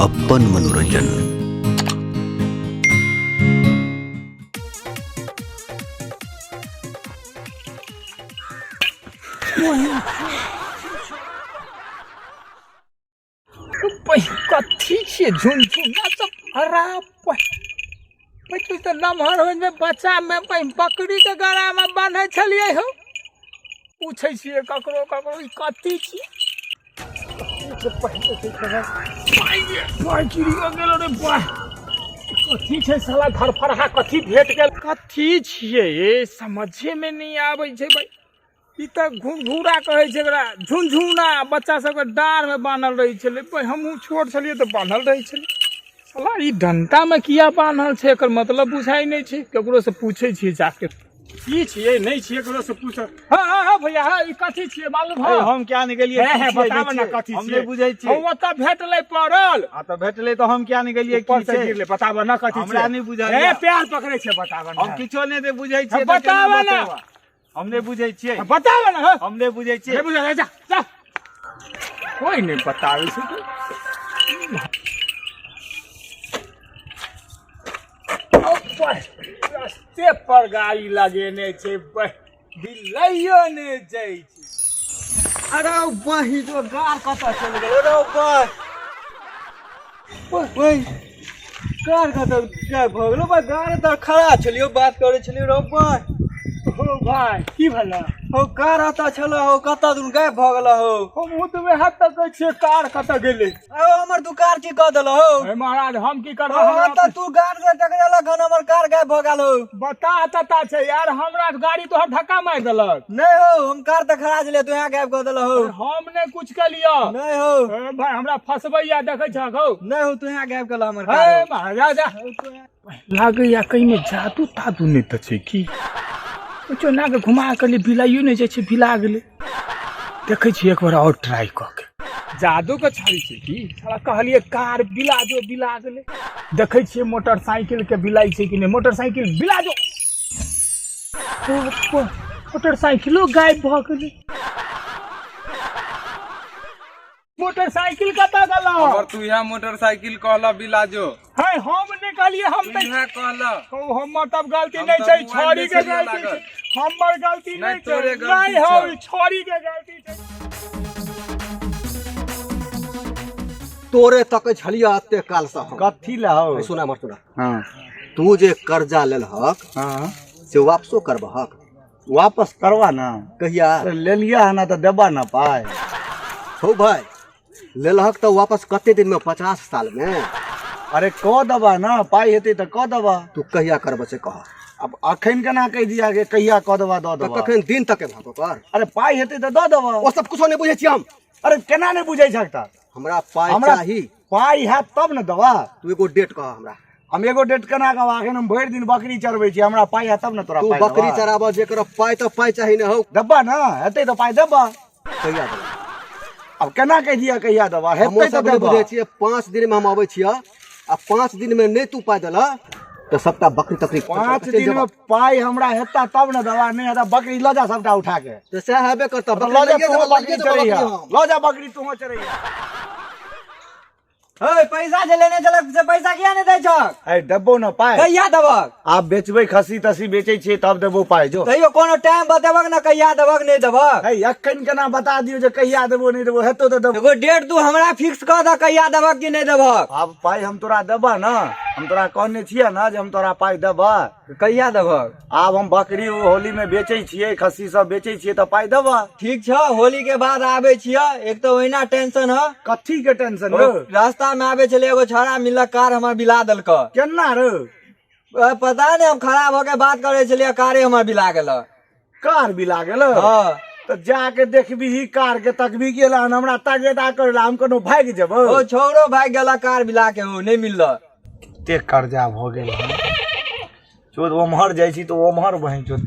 अपन मनोरंजन। कथी छियै झुनझुना सब खराब तू तो नमहर हो में बच्चा में बकरी के गला में बांधे छलिए हो पूछे छियै ककरो ककरो ई कथी छियै कथी छै साला धरफरहा कथी भेट गेल कथी छियै ये समझे में नहीं आबै छै भाई ई त घुंघूरा कहै छै एकरा झुनझुना बच्चा सबके डार में बांधल रहै छलै हमहूँ छोट छलियै तऽ बांधल रहै छलै साला ई डंटा में किया बांधल छै एकर मतलब बुझाइ नहीं छै केकरो से पूछे छियै जाके की छियै नहीं छियै केकरो से पूछ हां भैया हां ई कथी छियै मालूम है हम क्या नहीं गेलिए बताब ना कथी छियै हम नहीं बुझै छियै हम ओतऽ भेटलै पड़ल आ तऽ भेटलै तऽ हम क्या नहीं गेलिए की से गिरले बताब ना कथी छियै हमरा नहीं बुझाइ ए पैर पकड़े छै बताब ना हम किछो नहीं दे बुझै छियै बताब ना हम नहीं बुझै छियै बताब ना हम नहीं बुझै छियै नहीं बुझै जा कोई नहीं बताबै छै रस्ते पर गाड़ी लगेने छै दिल्लियो ने जाइ छै अरे वही जो गार कतऽ चल गेल रे ऊपर ओए गार कतऽ क्या भ गेलो बा गार तऽ खड़ा छलियो बात करे छलियो रे ऊपर हो भाई की भला हो कार आता छला हो कतऽ दुन गायब भ गेल हो हम तो हाथ तक छै कार कतऽ गेलै ओ हमर दू कार की क देल हो ए महाराज हम की करबै हमरा त तू गार से टकराला गन हमर कार गायब भ गेल हो बता तता छै यार हमरा गाड़ी तोहर धक्का मार देलक नहीं हो हम कार त खड़ा छले तू यहां गायब क देल हो हम ने कुछ के लियो नहीं हो ए भाई हमरा फसबैया देखे छ हो नहीं हो तू यहां गायब कला हमर ए कार महाराज लागे या कहीं में जादू तादू नहीं त छै की कुछो ना के घुमा के लिए बिलाइयो नहीं जाइ छै बिला गेलै देखै छी एक बार और ट्राई क के जादू के छड़ी छै की साला कहलिए कार बिला गेलै देखै छियै मोटरसाइकिल के बिलाई छै कि नहीं मोटरसाइकिल बिला जो मोटरसाइकिलो गायब भ गेलै मोटरसाइकिल कतऽ गेलौ अगर तू यहाँ मोटरसाइकिल कहला बिलाजो है हम ने कहलिए हम तू यहाँ कहला ओ हमर तब गलती नहीं छै छोरी के गलती छै हमर गलती नहीं छै तोरे गलती नहीं हो छोरी के गलती छै तोरे तक छलिया अत्ते काल से हम कथी ला हो सुना मर सुना हां तू जे कर्जा लेलहक हां से वापसो करबहक वापस करवा ना कहिया ले लिया ना तो देबा ना पाए हो भाई लेलहक तो वापस कते दिन में 50 साल में अरे क दबा ना पाई हेते तो क दबा तू कहिया करब से कह अब अखन केना कह दिया के कहिया क दबा द दबा कखन दिन तक के भागो कर अरे पाई हेते तो द दबा ओ सब कुछो नहीं बुझे छी हम अरे केना नहीं बुझै सकता हमरा पाई हमरा चाही पाई है तब न दबा तू एगो डेट कह हमरा हम एगो डेट केना कहबा अखन हम भरि दिन बकरी चरबै छी हमरा पाई है तब न तोरा तू पाई बकरी चराबह जेकर पाई तो पाई चाही न हो दबा ना हेते तो पाई दबा कहिया देबह अब केना कह दिया कहिया दबा हम हेते तो सब नहीं दबा बुझे छी 5 दिन में हम आबै छियै आ 5 दिन में नहीं तू पाई देला तो सबटा बकरी तकरी 5 दिन में पाई हमरा हेता तब न दबा नहीं हेता बकरी ल जा सबटा उठा के तो से हेबे करता ल जा तू बकरी चरैया ल जा बकरी तू चरैया ओए पैसा जे लेने चलक से पैसा किया नहीं दै छक ए देबो न पाई कहिया देबक आप बेचबै खस्सी तसी बेचै छियै तब देबो पाई जो तैयो कोनो टाइम बतेबक ना कहिया देबक नहीं देबक है अखन केना बता दियो जे कहिया देबो नहीं देबो हेतो तो देबो एगो डेट तू हमरा फिक्स कर द कहिया देबक कि नहीं देबक अब पाई हम तोरा देबा ना हम तोरा कहने छियै ना जे हम तोरा पाई देबा कहिया देबक आब हम बकरी होली में बेचै छियै खस्सी सब बेचै छियै त पाई देबा ठीक छ होली के बाद आबे छियै एक तो ओहिना टेंशन ह कथी के टेंशन रो रास्ता में आबे छले एगो छौड़ा मिलल कार हमर बिला देलक केना रो पता नहीं हम खराब होके बात करे छलिए कारे हमर बिला गेल कार बिला गेल हां तो जाके देखबी ही कार के तकबी गेला हमरा तागेदा करला हम कोनो भाग जेबो ओ छौड़ो भाग गेला कार बिला के हो नहीं मिलल ते कर्जा भ गेल चोद ओम्हर जाइ छी तो ओम्हर बहिं चोद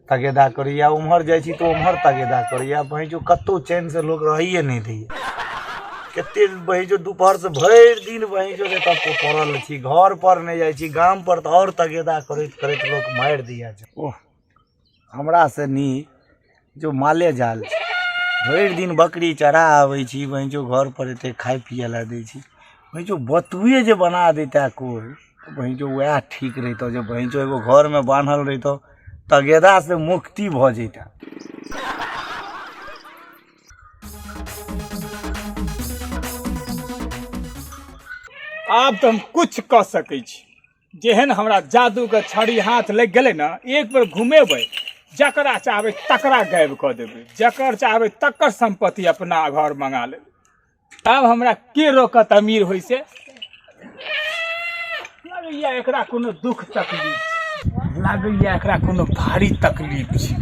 तगेदा करिया उम्हर जाइ छी तो उम्हर तगेदा करिया बहिं जो कतो चैन से लोग रहिए नहीं दैए कते बहिं जो दोपहर से भरि दिन बहिं जो तब को पड़ल छी घर पर नहीं जाइ छी गाम पर तो और तगेदा करैत करैत लोग मार दिया छै ओह हमरा से नी जो माले जाल भरि दिन बकरी चरा आबै छी बहिं जो घर पर एते खाय पिए ला दै छी भाई जो बतुए जे बना देता कोई तो भाई जो वह ठीक रहता जो भाई जो एगो घर में बांधल रहता तगेदा से मुक्ति भ जता। आब तो हम कुछ कह सकै छी। जेहन हमरा जादू के छड़ी हाथ लग गेलै ना, एक बेर घुमेबै, जकरा चाहबै तकरा गायब कऽ देबै, जकर चाहबै तकर संपत्ति अपना घर मंगा लेबै। आब हमरा के रोकत अमीर होइ से? लागैया एकरा कोनो दुख तकलीफ छै, लागैया एकरा कोनो भारी तकलीफ छै।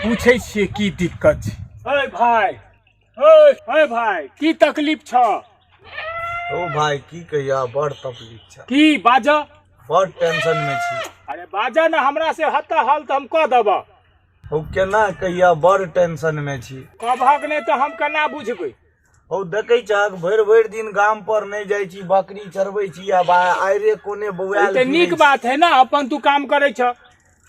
पूछै छियै की दिक्कत छै? ओए भाई, ओए भाई, की तकलीफ छ? ओ भाई की कहिया बड़ तकलीफ छ। की बाज? बड़ टेंशन में छी। अरे बाजा ना, हमरा से हत्ता हाल तो हम कह देब। ओ केना कहिया बड़ टेंशन में छी। कहक नहीं तो हम केना बुझबै? ओ देखै छक भरि भरि दिन गाम पर नहीं जाइ छी, बकरी चरबै छी आ आइरे कोने बौआल। तो नीक बात है ना, अपन तू काम करे छ।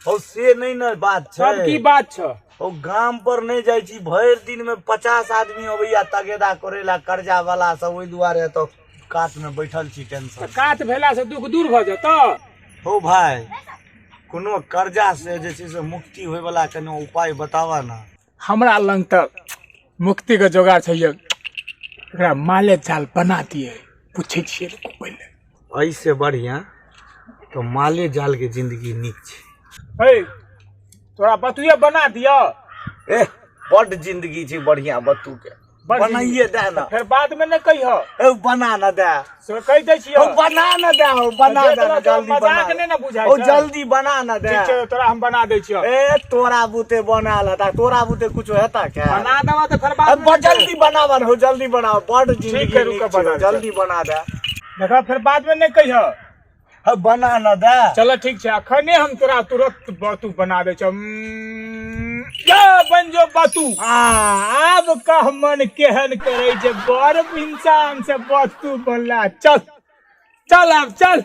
ओ से नहीं ना बात छै। सब की बात छ? ओ गाम पर नहीं जाइ छी, भरि दिन में 50 आदमी अबैया तगेदा करेला, कर्जा वाला सब, ओइ दुआरे तो कात में बैठल छी टेंशन। कात भेला से दुख दूर भ जत। ओ भाई कोनो कर्जा से जे छै से मुक्ति होय वाला कोनो उपाय बतावा ना। हमरा लंग त मुक्ति के जोगाड़ छै। एकरा माले जाल बना दिए। पूछे छिए पहले। ऐसे बढ़िया तो माले जाल के जिंदगी नीक छै। ए तोरा बतुए बना दिया। ए बड़ जिंदगी छै बढ़िया बतू के। बनाइए दे ना। फिर बाद में न कहियो। ए बना न दे। सो कह दे छियो। ओ बना न दे, ओ बना दे ना, जल्दी बना। मजाक नहीं ना बुझाय ओ जल्दी बना न दे। ठीक छै, तोरा हम बना दे छियो। ए तोरा बुते बना लता, तोरा बुते कुछ हेता क्या? बना देवा तो फिर बाद में जल्दी बनावा हो, जल्दी बनाओ। बड़ जिंदगी ठीक है, रुक नीक बना छै, दे। जल्दी बना दे। देखा फिर बाद में नहीं कहियो। अब बना न दे। चलो ठीक है, अखने हम तोरा तुरंत बातू बना दे छ। या बन जो बातू। आब कह मन केहन करे जे बड़ इंसान से बातू बनला। चल चल अब चल।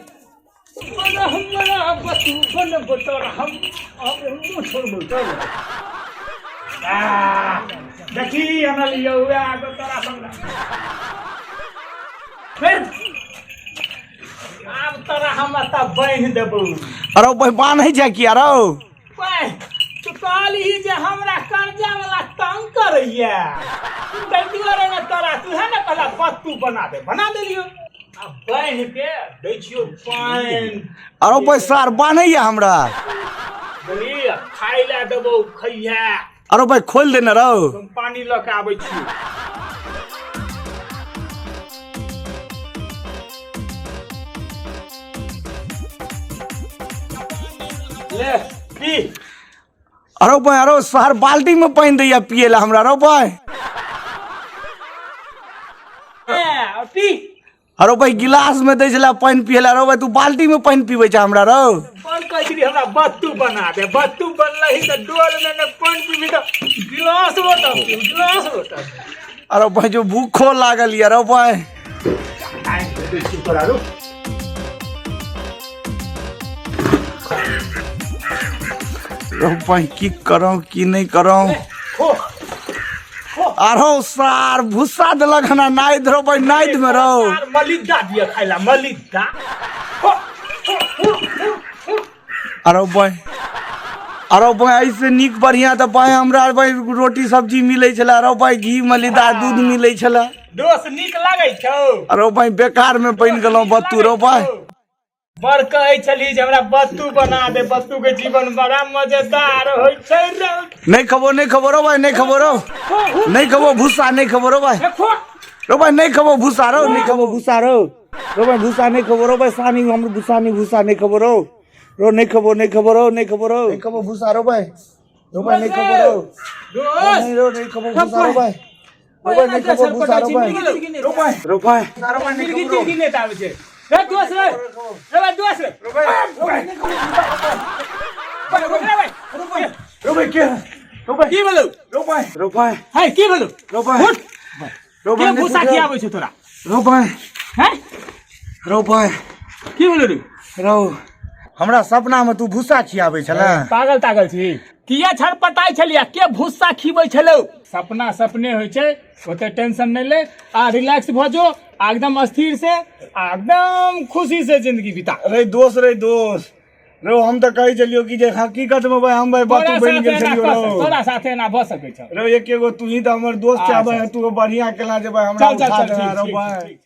बना हमरा बातू बन बतर हम अब मुंह छोड़ चल। देखी अनलियो आ तोरा समझ। फिर आब तोरा हम त बांध देबो। अरे भाई बांधै छै कि अरे? ओए तू कहली जे हमरा कर्जा वाला तंग करैया। तू गलती रे ना तोरा, तू है ना कहला बत्तू बना देलियो। अब बांध के दै छियो पानी। अरे भाई सर बांधैया हमरा। बोली खाइ ले देबो, खइया। अरे भाई खोल देने रहो। तुम पानी ल के आबै छी। ले पी। अरे भाई अरे सर बाल्टी में पानी दैया पिए ला हमरा। अरे भाई पी। अरे भाई गिलास में दै छला पानी पिए ला। अरे भाई तू बाल्टी में पानी पीबै छ हमरा रो। बोल कहली हमरा बत्तू बना दे। बत्तू बनलही त डोल में न पानी पीबी त गिलास रोटा गिलास रोटा। अरे भाई जो भूखो लागल या। अरे भाई आई दे छी तोरा रो। अरे भाई की करो की नहीं करो। अरे सर भूसा देलक हना नाइद। रो भाई नाइद में रहो। मलिदा दिया खाइला मलिदा। अरे भाई ऐसे निक बढ़िया तो भाई हमरा भाई रोटी सब्जी मिले छला। अरे भाई घी मलिदा दूध मिले छला। दोस्त निक लागै छौ? अरे भाई बेकार में बन गेलो बत्तू। रो भाई बड़ कहै छली जे हमरा बत्तू बना दे, बत्तू के जीवन बड़ा मजेदार होइ छै रे। नहीं खबो रो भाई, नहीं खबो रो, नहीं खबो भूसा, नहीं खबो रो भाई। रो भाई नहीं खबो भूसा रो, नहीं खबो भूसा रो। रो भाई भूसा नहीं खबो रो भाई। सानी हम भूसा नहीं खबो रो। रो नहीं खबो रो, नहीं खबो भूसा रो भाई। रो भाई नहीं खबो रो। नहीं खबो भूसा रो भाई। रो भाई नहीं खबो भूसा रो भाई। रो भाई नहीं खबो रो। रे दोस्त रे भाई दोस्त रे। रो भाई क्या? रो भाई की बोलू? रो भाई है की बोलू? रो भाई के भूसा खियाबै छै तोरा? रो भाई हैं रो भाई की बोलू रे? रो हमरा सपना में तू भूसा खियाबै छला। पागल छी। किया छटपटाई छलिया के भूस्सा खीबै छलौ सपना सपने होइ छै ओते टेंशन नहीं ले आ रिलैक्स भ जो आ एकदम स्थिर से आ एकदम खुशी से जिंदगी बिता रे दोस्त रो हम तो कही चलियो कि जे हकीकत में भाई हम भाई बातू बन गेल छलियो रो तोरा साथे ना भ सकै छ रो एकेगो तू ही तो हमर दोस्त छै भाई तू बढ़िया केला जे भाई हमरा चल चल साथ चल रहो ठीक, भाई ठीक।